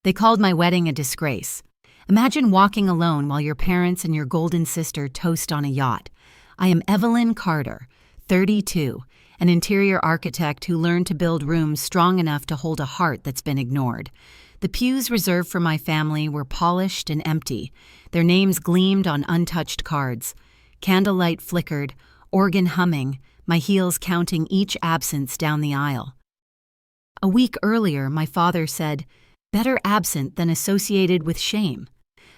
They called my wedding a disgrace. Imagine walking alone while your parents and your golden sister toast on a yacht. I am Evelyn Carter, 32, an interior architect who learned to build rooms strong enough to hold a heart that's been ignored. The pews reserved for my family were polished and empty. Their names gleamed on untouched cards. Candlelight flickered, organ humming, my heels counting each absence down the aisle. A week earlier, my father said, "Better absent than associated with shame."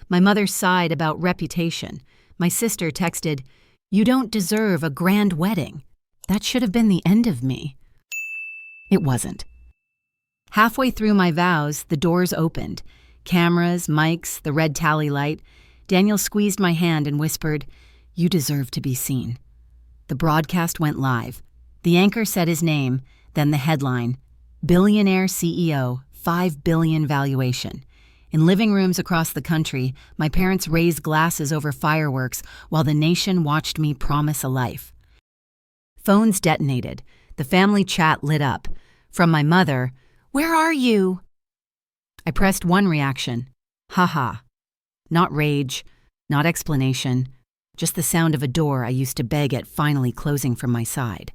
My mother sighed about reputation. My sister texted, "You don't deserve a grand wedding." That should have been the end of me. It wasn't. Halfway through my vows, the doors opened. Cameras, mics, the red tally light. Daniel squeezed my hand and whispered, "You deserve to be seen." The broadcast went live. The anchor said his name, then the headline, "Billionaire CEO, 5 billion valuation." In living rooms across the country, my parents raised glasses over fireworks while the nation watched me promise a life. Phones detonated. The family chat lit up. From my mother, "Where are you?" I pressed one reaction, "Ha-ha." Not rage, not explanation, just the sound of a door I used to beg at finally closing from my side.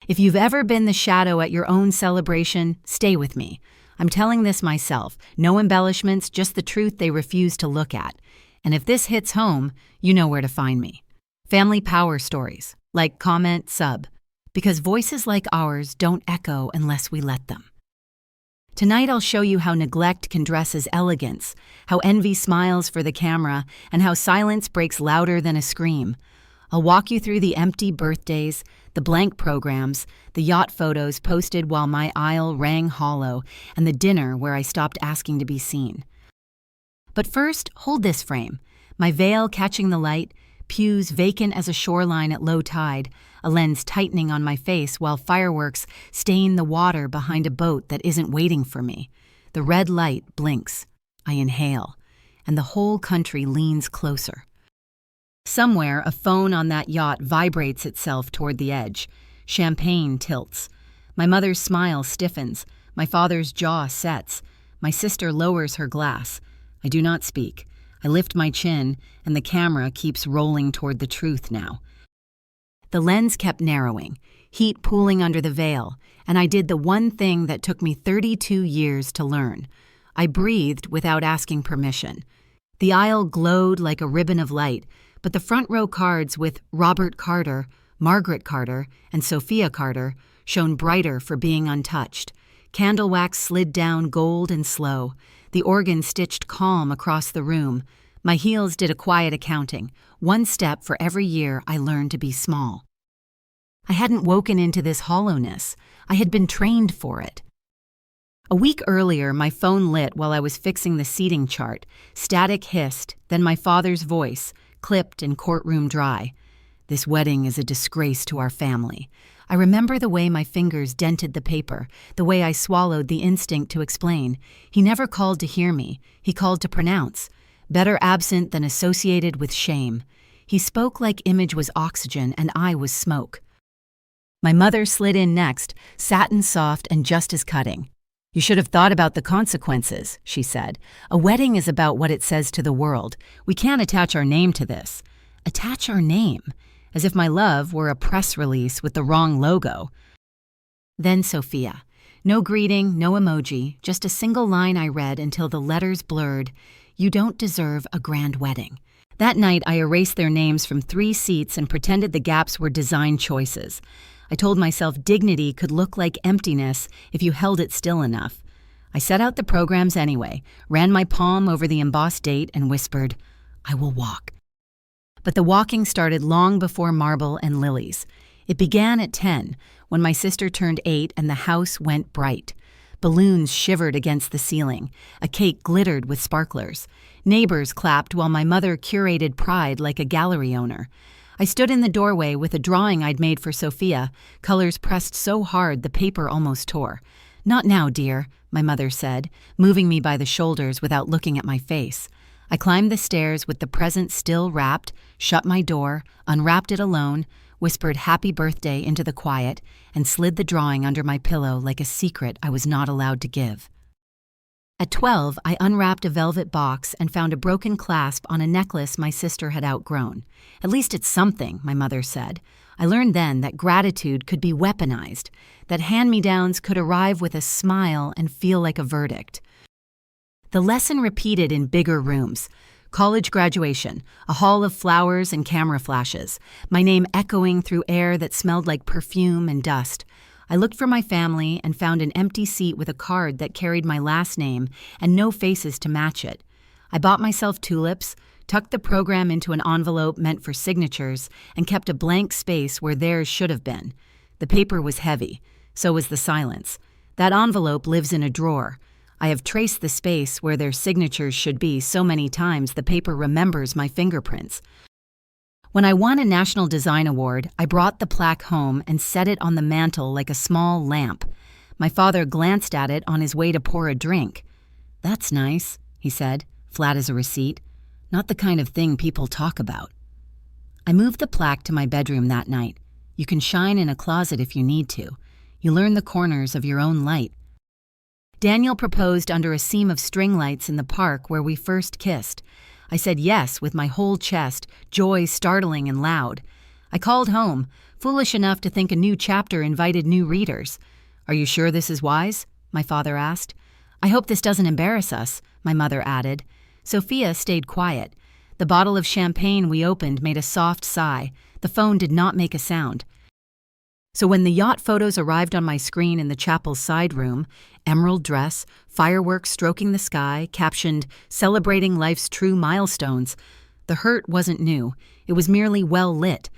If you've ever been the shadow at your own celebration, stay with me. I'm telling this myself. No embellishments, just the truth they refuse to look at. And if this hits home, you know where to find me. Family power stories. Like, comment, sub. Because voices like ours don't echo unless we let them. Tonight I'll show you how neglect can dress as elegance, how envy smiles for the camera, and how silence breaks louder than a scream. I'll walk you through the empty birthdays, the blank programs, the yacht photos posted while my aisle rang hollow, and the dinner where I stopped asking to be seen. But first, hold this frame. My veil catching the light, pews vacant as a shoreline at low tide, a lens tightening on my face while fireworks stain the water behind a boat that isn't waiting for me. The red light blinks. I inhale, and the whole country leans closer. Somewhere, a phone on that yacht vibrates itself toward the edge. Champagne tilts. My mother's smile stiffens. My father's jaw sets. My sister lowers her glass. I do not speak. I lift my chin, and the camera keeps rolling toward the truth now. The lens kept narrowing, heat pooling under the veil, and I did the one thing that took me 32 years to learn. I breathed without asking permission. The aisle glowed like a ribbon of light, but the front row cards with Robert Carter, Margaret Carter, and Sophia Carter shone brighter for being untouched. Candle wax slid down gold and slow. The organ stitched calm across the room. My heels did a quiet accounting, one step for every year I learned to be small. I hadn't woken into this hollowness. I had been trained for it. A week earlier, my phone lit while I was fixing the seating chart. Static hissed, then my father's voice, clipped and courtroom dry. "This wedding is a disgrace to our family." I remember the way my fingers dented the paper, the way I swallowed the instinct to explain. He never called to hear me. He called to pronounce. Better absent than associated with shame. He spoke like image was oxygen and I was smoke. My mother slid in next, satin soft and just as cutting. "You should have thought about the consequences," she said. "A wedding is about what it says to the world. We can't attach our name to this." Attach our name? As if my love were a press release with the wrong logo. Then Sophia. No greeting, no emoji, just a single line I read until the letters blurred. "You don't deserve a grand wedding." That night, I erased their names from 3 seats and pretended the gaps were design choices. I told myself dignity could look like emptiness if you held it still enough. I set out the programs anyway, ran my palm over the embossed date and whispered, "I will walk." But the walking started long before marble and lilies. It began at 10, when my sister turned 8 and the house went bright. Balloons shivered against the ceiling. A cake glittered with sparklers. Neighbors clapped while my mother curated pride like a gallery owner. I stood in the doorway with a drawing I'd made for Sophia, colors pressed so hard the paper almost tore. "Not now, dear," my mother said, moving me by the shoulders without looking at my face. I climbed the stairs with the present still wrapped, shut my door, unwrapped it alone, whispered happy birthday into the quiet, and slid the drawing under my pillow like a secret I was not allowed to give. At 12, I unwrapped a velvet box and found a broken clasp on a necklace my sister had outgrown. At least it's something, my mother said. I learned then that gratitude could be weaponized, that hand-me-downs could arrive with a smile and feel like a verdict. The lesson repeated in bigger rooms. College graduation, a hall of flowers and camera flashes, my name echoing through air that smelled like perfume and dust. I looked for my family and found an empty seat with a card that carried my last name and no faces to match it. I bought myself tulips, tucked the program into an envelope meant for signatures, and kept a blank space where theirs should have been. The paper was heavy, so was the silence. That envelope lives in a drawer. I have traced the space where their signatures should be so many times the paper remembers my fingerprints. When I won a National Design Award, I brought the plaque home and set it on the mantel like a small lamp. My father glanced at it on his way to pour a drink. "That's nice," he said, flat as a receipt. "Not the kind of thing people talk about." I moved the plaque to my bedroom that night. You can shine in a closet if you need to. You learn the corners of your own light. Daniel proposed under a seam of string lights in the park where we first kissed. I said yes with my whole chest, joy startling and loud. I called home, foolish enough to think a new chapter invited new readers. "Are you sure this is wise?" my father asked. "I hope this doesn't embarrass us," my mother added. Sophia stayed quiet. The bottle of champagne we opened made a soft sigh. The phone did not make a sound. So when the yacht photos arrived on my screen in the chapel's side room, emerald dress, fireworks stroking the sky, captioned, "Celebrating life's true milestones," the hurt wasn't new. It was merely well lit.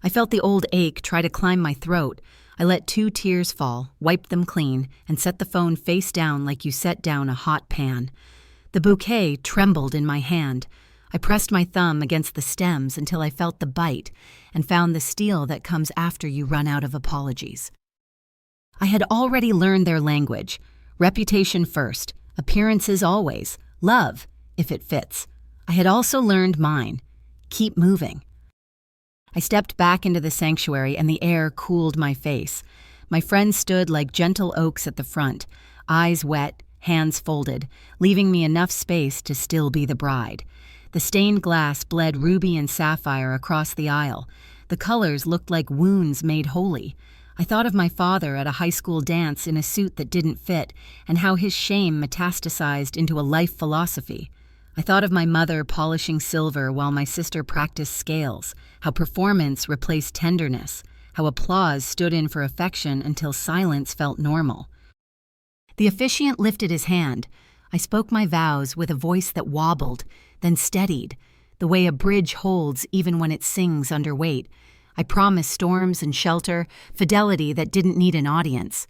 I felt the old ache try to climb my throat. I let 2 tears fall, wiped them clean, and set the phone face down like you set down a hot pan. The bouquet trembled in my hand. I pressed my thumb against the stems until I felt the bite and found the steel that comes after you run out of apologies. I had already learned their language. Reputation first, appearances always, love, if it fits. I had also learned mine. Keep moving. I stepped back into the sanctuary and the air cooled my face. My friends stood like gentle oaks at the front, eyes wet, hands folded, leaving me enough space to still be the bride. The stained glass bled ruby and sapphire across the aisle. The colors looked like wounds made holy. I thought of my father at a high school dance in a suit that didn't fit, and how his shame metastasized into a life philosophy. I thought of my mother polishing silver while my sister practiced scales, how performance replaced tenderness, how applause stood in for affection until silence felt normal. The officiant lifted his hand. I spoke my vows with a voice that wobbled, then steadied, the way a bridge holds even when it sings under weight. I promised storms and shelter, fidelity that didn't need an audience.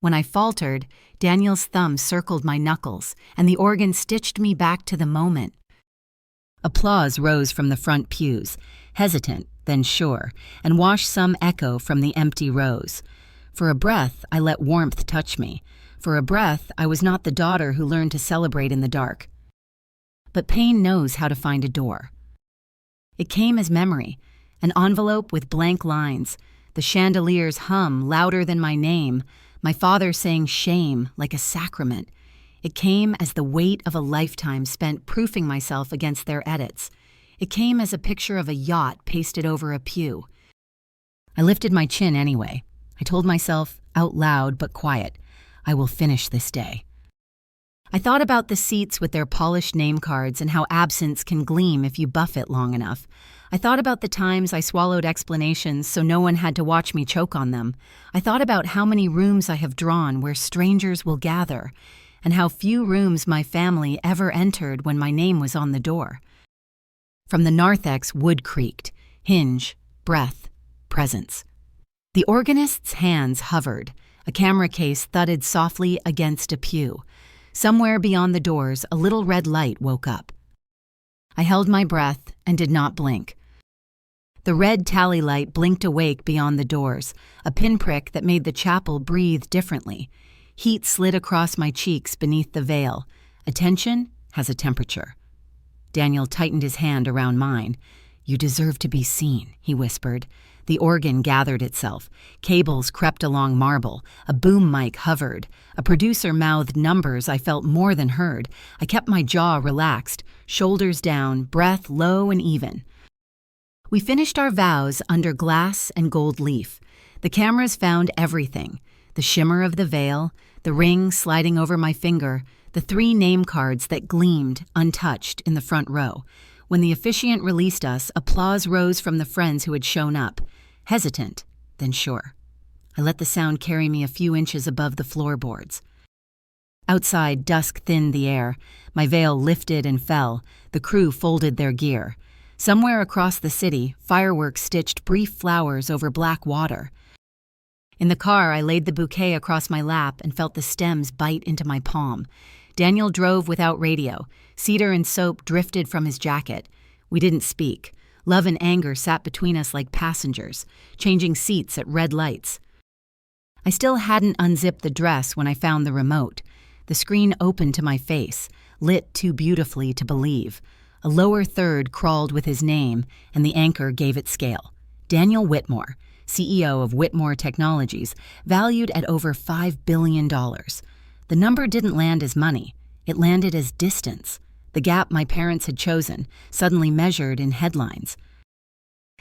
When I faltered, Daniel's thumb circled my knuckles, and the organ stitched me back to the moment. Applause rose from the front pews, hesitant, then sure, and washed some echo from the empty rows. For a breath, I let warmth touch me. For a breath, I was not the daughter who learned to celebrate in the dark. But pain knows how to find a door. It came as memory, an envelope with blank lines, the chandelier's hum louder than my name, my father saying shame like a sacrament. It came as the weight of a lifetime spent proofing myself against their edits. It came as a picture of a yacht pasted over a pew. I lifted my chin anyway. I told myself, out loud but quiet, I will finish this day. I thought about the seats with their polished name cards and how absence can gleam if you buff it long enough. I thought about the times I swallowed explanations so no one had to watch me choke on them. I thought about how many rooms I have drawn where strangers will gather, and how few rooms my family ever entered when my name was on the door. From the narthex, wood creaked, hinge, breath, presence. The organist's hands hovered. A camera case thudded softly against a pew. Somewhere beyond the doors, a little red light woke up. I held my breath and did not blink. The red tally light blinked awake beyond the doors, a pinprick that made the chapel breathe differently. Heat slid across my cheeks beneath the veil. Attention has a temperature. Daniel tightened his hand around mine. "You deserve to be seen," he whispered. The organ gathered itself. Cables crept along marble. A boom mic hovered. A producer mouthed numbers I felt more than heard. I kept my jaw relaxed, shoulders down, breath low and even. We finished our vows under glass and gold leaf. The cameras found everything. The shimmer of the veil, the ring sliding over my finger, the 3 name cards that gleamed, untouched, in the front row. When the officiant released us, applause rose from the friends who had shown up. Hesitant, then sure. I let the sound carry me a few inches above the floorboards. Outside, dusk thinned the air. My veil lifted and fell. The crew folded their gear. Somewhere across the city, fireworks stitched brief flowers over black water. In the car, I laid the bouquet across my lap and felt the stems bite into my palm. Daniel drove without radio. Cedar and soap drifted from his jacket. We didn't speak. Love and anger sat between us like passengers, changing seats at red lights. I still hadn't unzipped the dress when I found the remote. The screen opened to my face, lit too beautifully to believe. A lower third crawled with his name, and the anchor gave it scale. Daniel Whitmore, CEO of Whitmore Technologies, valued at over $5 billion. The number didn't land as money. It landed as distance, the gap my parents had chosen, suddenly measured in headlines.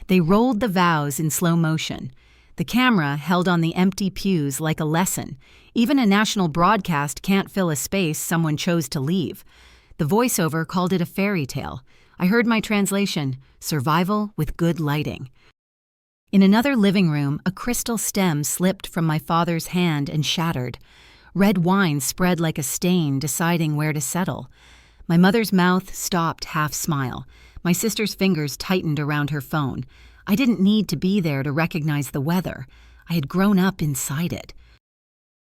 They rolled the vows in slow motion. The camera held on the empty pews like a lesson. Even a national broadcast can't fill a space someone chose to leave. The voiceover called it a fairy tale. I heard my translation, survival with good lighting. In another living room, a crystal stem slipped from my father's hand and shattered. Red wine spread like a stain, deciding where to settle. My mother's mouth stopped half-smile. My sister's fingers tightened around her phone. I didn't need to be there to recognize the weather. I had grown up inside it.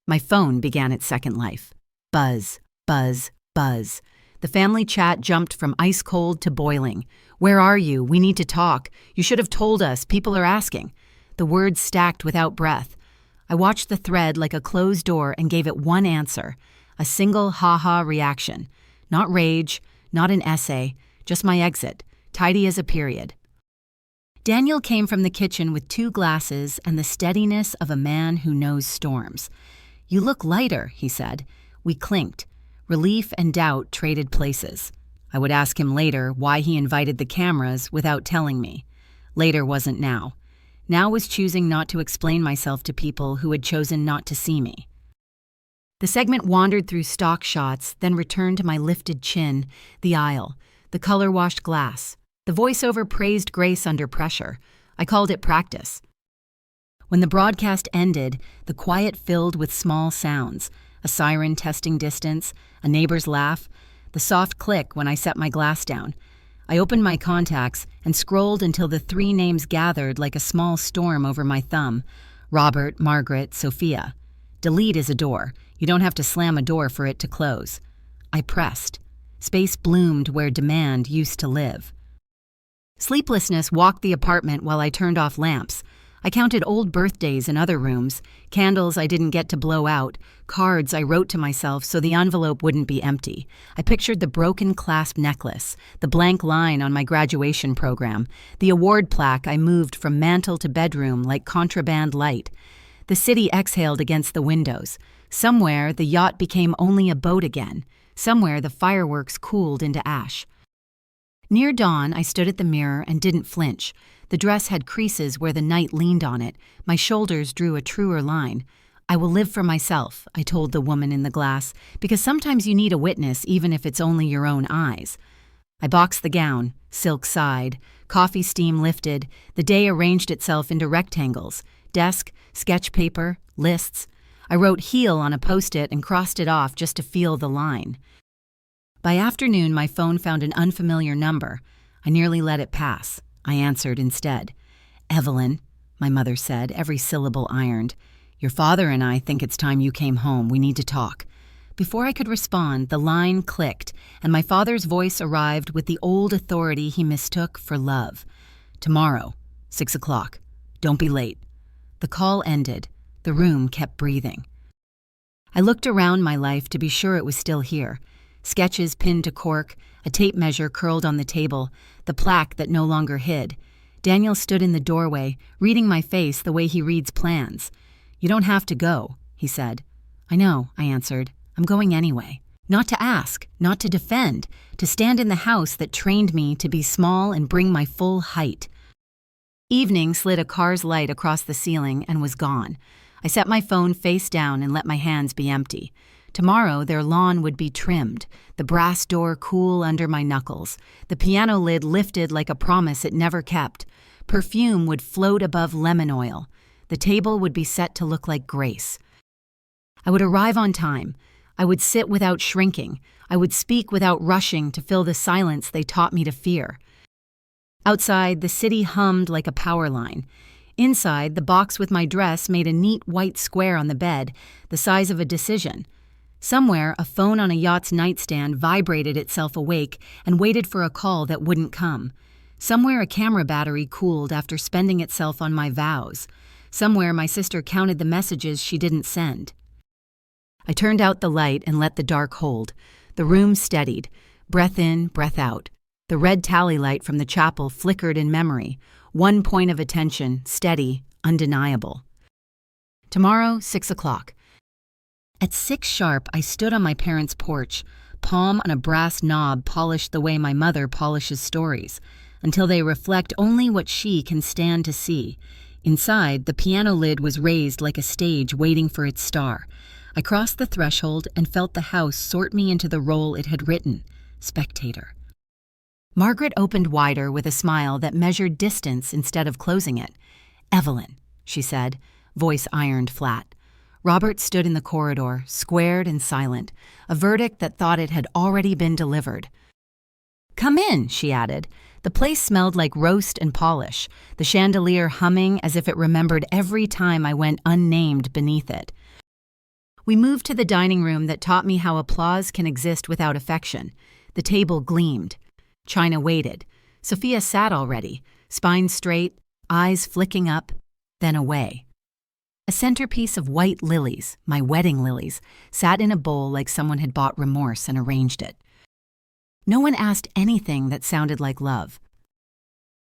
My phone began its second life. Buzz, buzz, buzz. The family chat jumped from ice cold to boiling. Where are you? We need to talk. You should have told us. People are asking. The words stacked without breath. I watched the thread like a closed door and gave it one answer. A single ha-ha reaction. Not rage, not an essay, just my exit, tidy as a period. Daniel came from the kitchen with 2 glasses and the steadiness of a man who knows storms. You look lighter, he said. We clinked. Relief and doubt traded places. I would ask him later why he invited the cameras without telling me. Later wasn't now. Now was choosing not to explain myself to people who had chosen not to see me. The segment wandered through stock shots, then returned to my lifted chin, the aisle, the color-washed glass. The voiceover praised grace under pressure. I called it practice. When the broadcast ended, the quiet filled with small sounds. A siren testing distance, a neighbor's laugh, the soft click when I set my glass down. I opened my contacts and scrolled until the 3 names gathered like a small storm over my thumb. Robert, Margaret, Sophia. Delete is a door. You don't have to slam a door for it to close. I pressed. Space bloomed where demand used to live. Sleeplessness walked the apartment while I turned off lamps. I counted old birthdays in other rooms, candles I didn't get to blow out, cards I wrote to myself so the envelope wouldn't be empty. I pictured the broken clasp necklace, the blank line on my graduation program, the award plaque I moved from mantle to bedroom like contraband light. The city exhaled against the windows. Somewhere, the yacht became only a boat again. Somewhere, the fireworks cooled into ash. Near dawn, I stood at the mirror and didn't flinch. The dress had creases where the night leaned on it. My shoulders drew a truer line. I will live for myself, I told the woman in the glass, because sometimes you need a witness even if it's only your own eyes. I boxed the gown, silk sighed, coffee steam lifted, the day arranged itself into rectangles, desk, sketch paper, lists. I wrote heel on a post-it and crossed it off just to feel the line. By afternoon, my phone found an unfamiliar number. I nearly let it pass. I answered instead. Evelyn, my mother said, every syllable ironed. Your father and I think it's time you came home. We need to talk. Before I could respond, the line clicked, and my father's voice arrived with the old authority he mistook for love. Tomorrow, 6 o'clock. Don't be late. The call ended. The room kept breathing. I looked around my life to be sure it was still here. Sketches pinned to cork, a tape measure curled on the table, the plaque that no longer hid. Daniel stood in the doorway, reading my face the way he reads plans. "You don't have to go," he said. "I know," I answered. "I'm going anyway. Not to ask, not to defend, to stand in the house that trained me to be small and bring my full height." Evening slid a car's light across the ceiling and was gone. I set my phone face down and let my hands be empty. Tomorrow their lawn would be trimmed, the brass door cool under my knuckles, the piano lid lifted like a promise it never kept. Perfume would float above lemon oil. The table would be set to look like grace. I would arrive on time. I would sit without shrinking. I would speak without rushing to fill the silence they taught me to fear. Outside, the city hummed like a power line. Inside, the box with my dress made a neat white square on the bed, the size of a decision. Somewhere, a phone on a yacht's nightstand vibrated itself awake and waited for a call that wouldn't come. Somewhere, a camera battery cooled after spending itself on my vows. Somewhere, my sister counted the messages she didn't send. I turned out the light and let the dark hold. The room steadied. Breath in, breath out. The red tally light from the chapel flickered in memory. One point of attention, steady, undeniable. Tomorrow, 6 o'clock. At 6 sharp, I stood on my parents' porch, palm on a brass knob polished the way my mother polishes stories, until they reflect only what she can stand to see. Inside, the piano lid was raised like a stage waiting for its star. I crossed the threshold and felt the house sort me into the role it had written, spectator. Margaret opened wider with a smile that measured distance instead of closing it. "Evelyn," she said, voice ironed flat. Robert stood in the corridor, squared and silent, a verdict that thought it had already been delivered. "Come in," she added. The place smelled like roast and polish, the chandelier humming as if it remembered every time I went unnamed beneath it. We moved to the dining room that taught me how applause can exist without affection. The table gleamed. China waited. Sophia sat already, spine straight, eyes flicking up, then away. A centerpiece of white lilies, my wedding lilies, sat in a bowl like someone had bought remorse and arranged it. No one asked anything that sounded like love.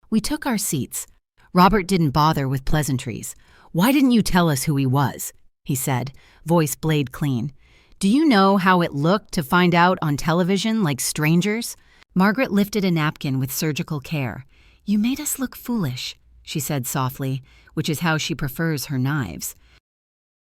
We took our seats. Robert didn't bother with pleasantries. "Why didn't you tell us who he was?" he said, voice blade clean. "Do you know how it looked to find out on television like strangers?" Margaret lifted a napkin with surgical care. "You made us look foolish," she said softly, which is how she prefers her knives.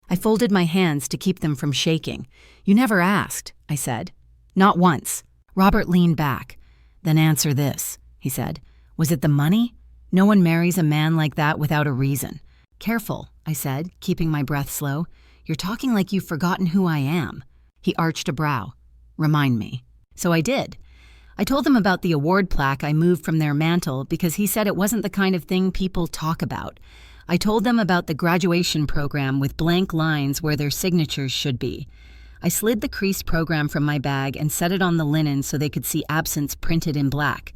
I folded my hands to keep them from shaking. "You never asked," I said. "Not once." Robert leaned back. "Then answer this," he said. "Was it the money? No one marries a man like that without a reason." "Careful," I said, keeping my breath slow. "You're talking like you've forgotten who I am." He arched a brow. "Remind me." So I did. I told them about the award plaque I moved from their mantel because he said it wasn't the kind of thing people talk about. I told them about the graduation program with blank lines where their signatures should be. I slid the creased program from my bag and set it on the linen so they could see absence printed in black.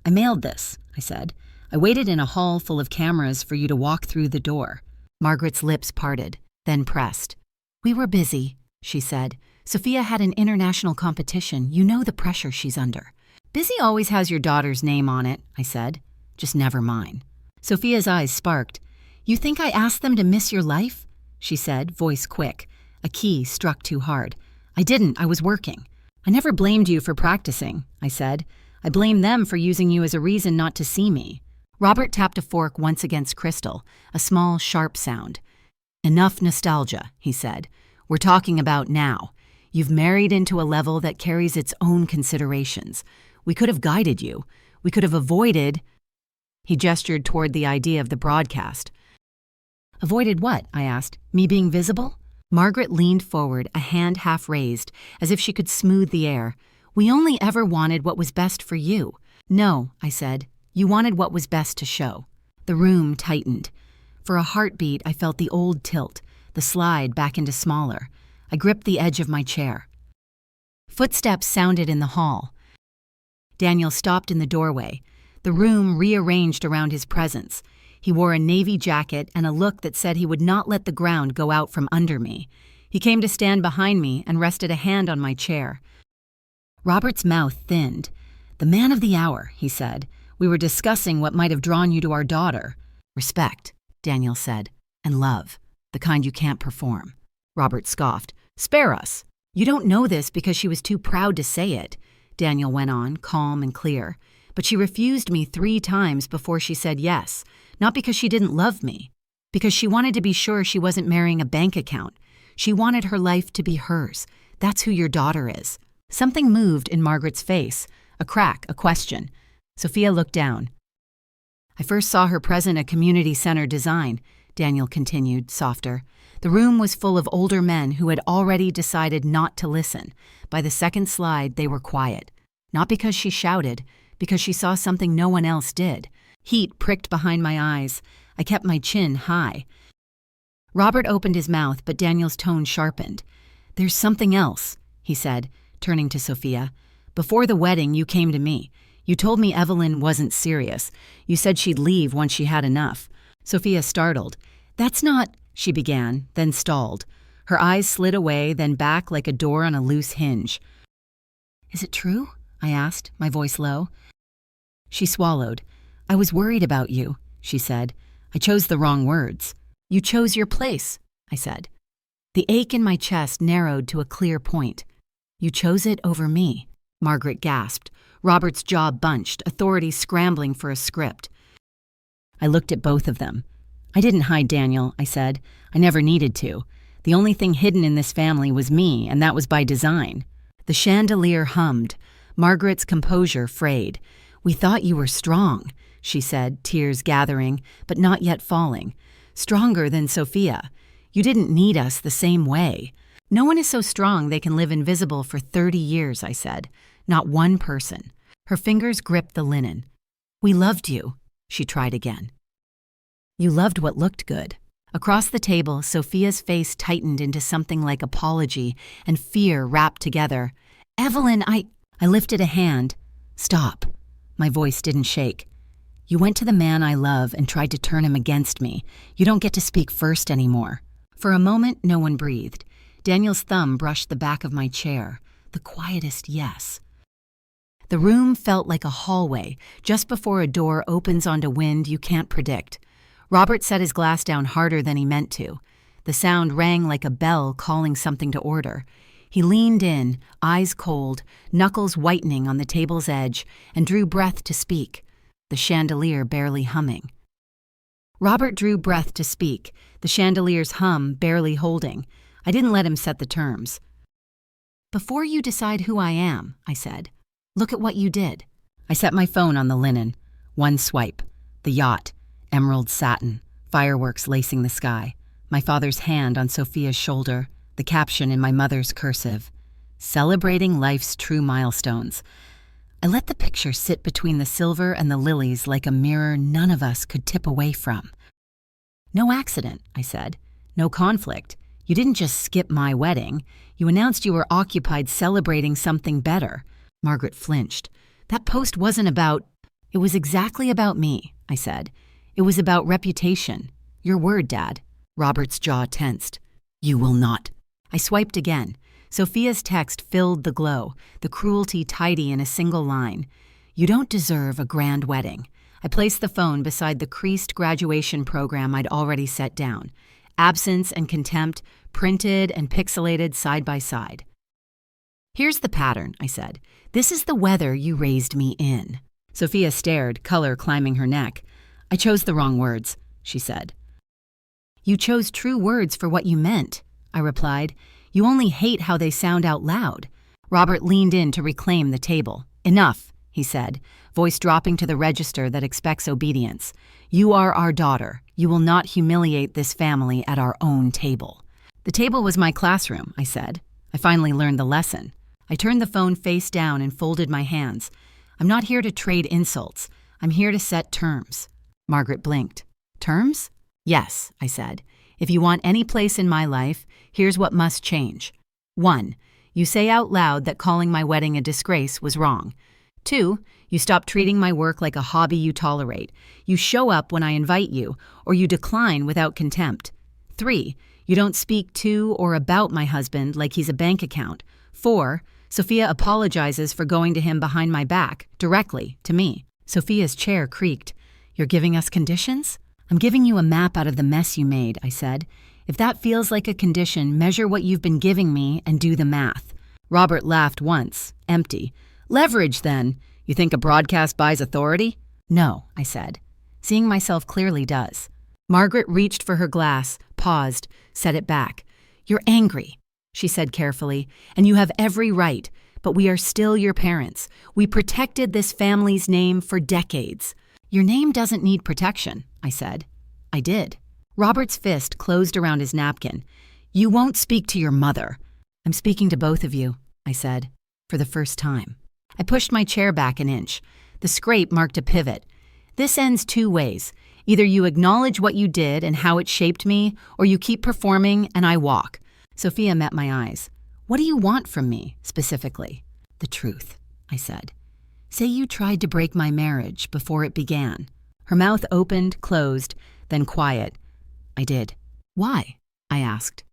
"I mailed this," I said. "I waited in a hall full of cameras for you to walk through the door." Margaret's lips parted, then pressed. "We were busy," she said. "Sophia had an international competition. You know the pressure she's under." "Busy always has your daughter's name on it," I said. "Just never mine." Sophia's eyes sparked. "You think I asked them to miss your life?" she said, voice quick. A key struck too hard. "I didn't. I was working." "I never blamed you for practicing," I said. "I blame them for using you as a reason not to see me." Robert tapped a fork once against crystal, a small, sharp sound. "Enough nostalgia," he said. "We're talking about now. You've married into a level that carries its own considerations. We could have guided you. We could have avoided—" He gestured toward the idea of the broadcast. "Avoided what?" I asked. "Me being visible?" Margaret leaned forward, a hand half raised, as if she could smooth the air. "We only ever wanted what was best for you." "No," I said. "You wanted what was best to show." The room tightened. For a heartbeat, I felt the old tilt, the slide back into smaller. I gripped the edge of my chair. Footsteps sounded in the hall. Daniel stopped in the doorway. The room rearranged around his presence. He wore a navy jacket and a look that said he would not let the ground go out from under me. He came to stand behind me and rested a hand on my chair. Robert's mouth thinned. "The man of the hour," he said. We were discussing what might have drawn you to our daughter. Respect, Daniel said, and love, the kind you can't perform. Robert scoffed. Spare us. You don't know this because she was too proud to say it, Daniel went on, calm and clear. But she refused me 3 times before she said yes, not because she didn't love me, because she wanted to be sure she wasn't marrying a bank account. She wanted her life to be hers. That's who your daughter is. Something moved in Margaret's face, a crack, a question. Sophia looked down. I first saw her present a community center design, Daniel continued, softer. The room was full of older men who had already decided not to listen. By the second slide, they were quiet. Not because she shouted, because she saw something no one else did. Heat pricked behind my eyes. I kept my chin high. Robert opened his mouth, but Daniel's tone sharpened. There's something else, he said, turning to Sophia. Before the wedding, you came to me. You told me Evelyn wasn't serious. You said she'd leave once she had enough. Sophia startled. That's not, she began, then stalled. Her eyes slid away, then back like a door on a loose hinge. Is it true? I asked, my voice low. She swallowed. I was worried about you, she said. I chose the wrong words. You chose your place, I said. The ache in my chest narrowed to a clear point. You chose it over me, Margaret gasped. Robert's jaw bunched, authorities scrambling for a script. I looked at both of them. I didn't hide Daniel, I said. I never needed to. The only thing hidden in this family was me, and that was by design. The chandelier hummed. Margaret's composure frayed. We thought you were strong, she said, tears gathering, but not yet falling. Stronger than Sophia. You didn't need us the same way. No one is so strong they can live invisible for 30 years, I said. Not one person. Her fingers gripped the linen. We loved you, she tried again. You loved what looked good. Across the table, Sophia's face tightened into something like apology and fear wrapped together. Evelyn, I lifted a hand. Stop. My voice didn't shake. You went to the man I love and tried to turn him against me. You don't get to speak first anymore. For a moment, no one breathed. Daniel's thumb brushed the back of my chair. The quietest yes. The room felt like a hallway, just before a door opens onto wind you can't predict. Robert set his glass down harder than he meant to. The sound rang like a bell calling something to order. He leaned in, eyes cold, knuckles whitening on the table's edge, and drew breath to speak, the chandelier barely humming. Robert drew breath to speak, the chandelier's hum barely holding. I didn't let him set the terms. Before you decide who I am, I said, look at what you did. I set my phone on the linen. One swipe. The yacht. Emerald satin. Fireworks lacing the sky. My father's hand on Sophia's shoulder. The caption in my mother's cursive. Celebrating life's true milestones. I let the picture sit between the silver and the lilies like a mirror none of us could tip away from. No accident, I said. No conflict. You didn't just skip my wedding. You announced you were occupied celebrating something better. Margaret flinched. That post wasn't about... It was exactly about me, I said. It was about reputation. Your word, Dad. Robert's jaw tensed. You will not. I swiped again. Sophia's text filled the glow, the cruelty tidy in a single line. You don't deserve a grand wedding. I placed the phone beside the creased graduation program I'd already set down. Absence and contempt, printed and pixelated side by side. Here's the pattern, I said. This is the weather you raised me in. Sophia stared, color climbing her neck. I chose the wrong words, she said. You chose true words for what you meant, I replied. You only hate how they sound out loud. Robert leaned in to reclaim the table. Enough, he said, voice dropping to the register that expects obedience. You are our daughter. You will not humiliate this family at our own table. The table was my classroom, I said. I finally learned the lesson. I turned the phone face down and folded my hands. I'm not here to trade insults. I'm here to set terms. Margaret blinked. Terms? Yes, I said. If you want any place in my life, here's what must change. 1. You say out loud that calling my wedding a disgrace was wrong. 2. You stop treating my work like a hobby you tolerate. You show up when I invite you, or you decline without contempt. 3. You don't speak to or about my husband like he's a bank account. 4. Sophia apologizes for going to him behind my back, directly, to me. Sophia's chair creaked. You're giving us conditions? I'm giving you a map out of the mess you made, I said. If that feels like a condition, measure what you've been giving me and do the math. Robert laughed once, empty. Leverage, then. You think a broadcast buys authority? No, I said. Seeing myself clearly does. Margaret reached for her glass, paused, set it back. You're angry, she said carefully, and you have every right, but we are still your parents. We protected this family's name for decades. Your name doesn't need protection, I said. I did. Robert's fist closed around his napkin. You won't speak to your mother. I'm speaking to both of you, I said, for the first time. I pushed my chair back an inch. The scrape marked a pivot. This ends two ways. Either you acknowledge what you did and how it shaped me, or you keep performing and I walk. Sophia met my eyes. What do you want from me, specifically? The truth, I said. Say you tried to break my marriage before it began. Her mouth opened, closed, then quiet. I did. Why? I asked.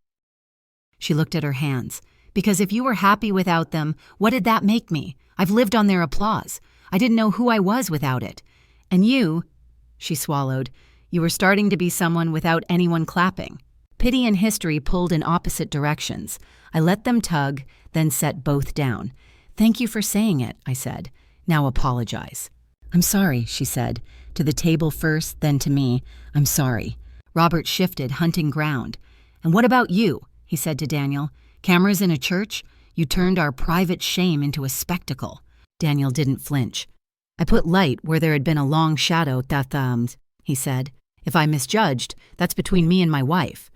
She looked at her hands. Because if you were happy without them, what did that make me? I've lived on their applause. I didn't know who I was without it. And you, she swallowed, you were starting to be someone without anyone clapping. Pity and history pulled in opposite directions. I let them tug, then set both down. Thank you for saying it, I said. Now apologize. I'm sorry, she said. To the table first, then to me. I'm sorry. Robert shifted, hunting ground. And what about you? He said to Daniel. Cameras in a church? You turned our private shame into a spectacle. Daniel didn't flinch. I put light where there had been a long shadow, he said. If I misjudged, that's between me and my wife.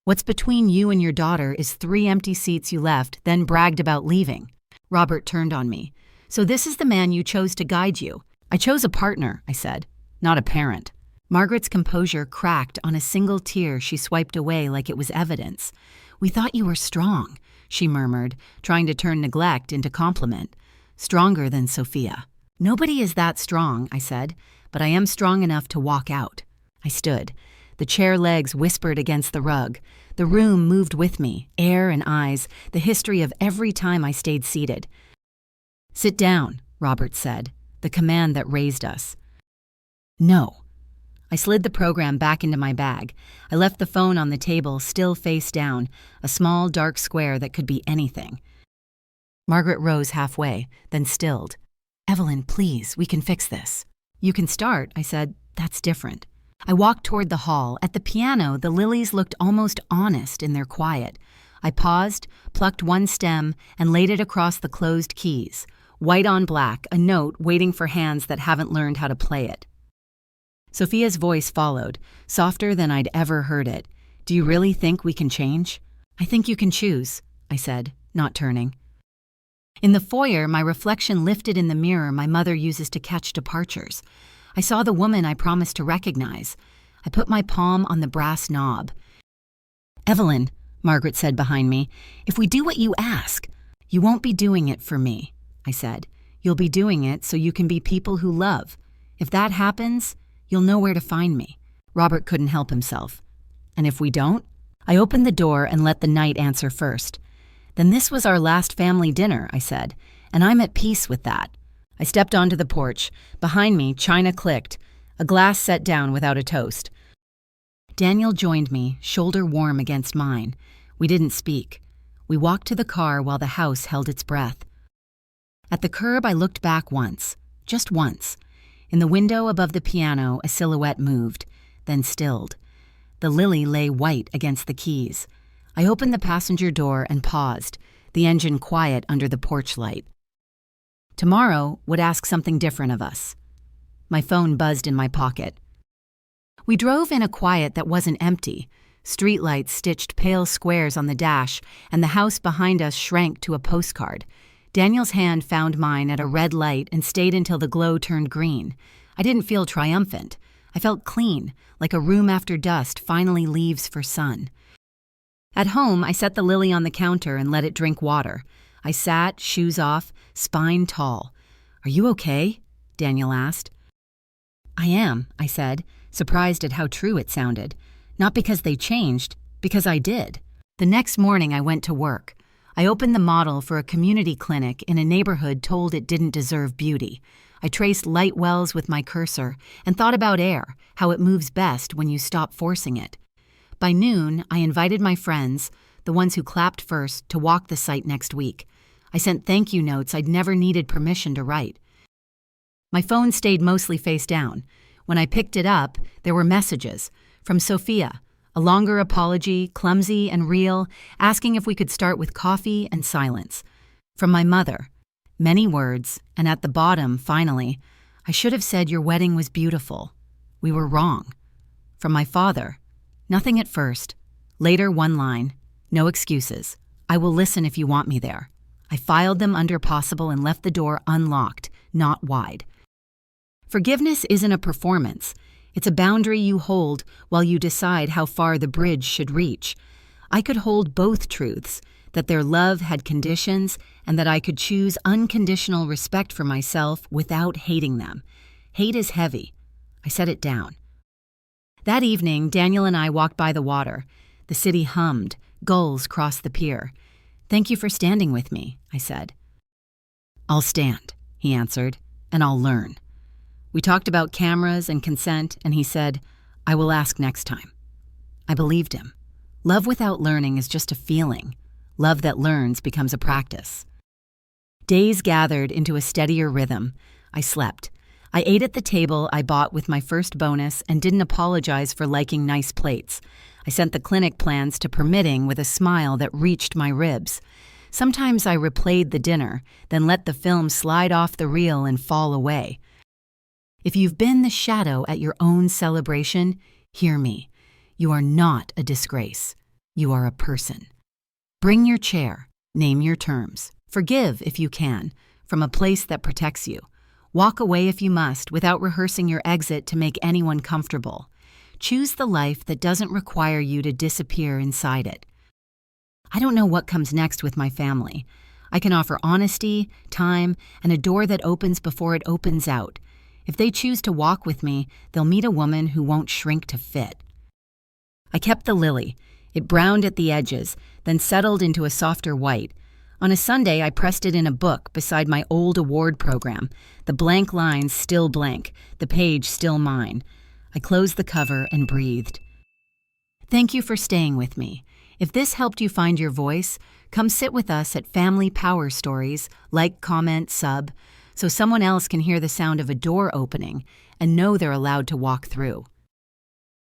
What's between you and your daughter is 3 empty seats you left, then bragged about leaving. Robert turned on me. So this is the man you chose to guide you. I chose a partner, I said, not a parent. Margaret's composure cracked on a single tear she swiped away like it was evidence. We thought you were strong, she murmured, trying to turn neglect into compliment. Stronger than Sophia. Nobody is that strong, I said, but I am strong enough to walk out. I stood. The chair legs whispered against the rug. The room moved with me, air and eyes, the history of every time I stayed seated. Sit down, Robert said, the command that raised us. No. I slid the program back into my bag. I left the phone on the table, still face down, a small, dark square that could be anything. Margaret rose halfway, then stilled. Evelyn, please, we can fix this. You can start, I said. That's different. I walked toward the hall. At the piano, the lilies looked almost honest in their quiet. I paused, plucked one stem, and laid it across the closed keys. White on black, a note waiting for hands that haven't learned how to play it. Sophia's voice followed, softer than I'd ever heard it. Do you really think we can change? I think you can choose, I said, not turning. In the foyer, my reflection lifted in the mirror my mother uses to catch departures. I saw the woman I promised to recognize. I put my palm on the brass knob. Evelyn, Margaret said behind me, if we do what you ask, you won't be doing it for me, I said. You'll be doing it so you can be people who love. If that happens, you'll know where to find me. Robert couldn't help himself. And if we don't? I opened the door and let the night answer first. Then this was our last family dinner, I said, and I'm at peace with that. I stepped onto the porch. Behind me, china clicked. A glass set down without a toast. Daniel joined me, shoulder warm against mine. We didn't speak. We walked to the car while the house held its breath. At the curb, I looked back once, just once. In the window above the piano, a silhouette moved, then stilled. The lily lay white against the keys. I opened the passenger door and paused, the engine quiet under the porch light. Tomorrow would ask something different of us. My phone buzzed in my pocket. We drove in a quiet that wasn't empty. Streetlights stitched pale squares on the dash, and the house behind us shrank to a postcard. Daniel's hand found mine at a red light and stayed until the glow turned green. I didn't feel triumphant. I felt clean, like a room after dust finally leaves for sun. At home, I set the lily on the counter and let it drink water. I sat, shoes off, spine tall. Are you okay? Daniel asked. I am, I said, surprised at how true it sounded. Not because they changed, because I did. The next morning I went to work. I opened the model for a community clinic in a neighborhood told it didn't deserve beauty. I traced light wells with my cursor and thought about air, how it moves best when you stop forcing it. By noon, I invited my friends, the ones who clapped first, to walk the site next week. I sent thank you notes I'd never needed permission to write. My phone stayed mostly face down. When I picked it up, there were messages from Sophia, a longer apology, clumsy and real, asking if we could start with coffee and silence. From my mother, many words, and at the bottom, finally, I should have said your wedding was beautiful. We were wrong. From my father, nothing at first. Later, one line, no excuses. I will listen if you want me there. I filed them under possible and left the door unlocked, not wide. Forgiveness isn't a performance. It's a boundary you hold while you decide how far the bridge should reach. I could hold both truths, that their love had conditions and that I could choose unconditional respect for myself without hating them. Hate is heavy. I set it down. That evening, Daniel and I walked by the water. The city hummed. Gulls crossed the pier. "Thank you for standing with me," I said. "I'll stand," he answered, "and I'll learn." We talked about cameras and consent, and he said, "I will ask next time." I believed him. Love without learning is just a feeling. Love that learns becomes a practice. Days gathered into a steadier rhythm. I slept. I ate at the table I bought with my first bonus and didn't apologize for liking nice plates. I sent the clinic plans to permitting with a smile that reached my ribs. Sometimes I replayed the dinner, then let the film slide off the reel and fall away. If you've been the shadow at your own celebration, hear me. You are not a disgrace. You are a person. Bring your chair. Name your terms. Forgive if you can, from a place that protects you. Walk away if you must, without rehearsing your exit to make anyone comfortable. Choose the life that doesn't require you to disappear inside it. I don't know what comes next with my family. I can offer honesty, time, and a door that opens before it opens out. If they choose to walk with me, they'll meet a woman who won't shrink to fit. I kept the lily. It browned at the edges, then settled into a softer white. On a Sunday, I pressed it in a book beside my old award program, the blank lines still blank, the page still mine. I closed the cover and breathed. Thank you for staying with me. If this helped you find your voice, come sit with us at Family Power Stories, like, comment, sub, so someone else can hear the sound of a door opening and know they're allowed to walk through.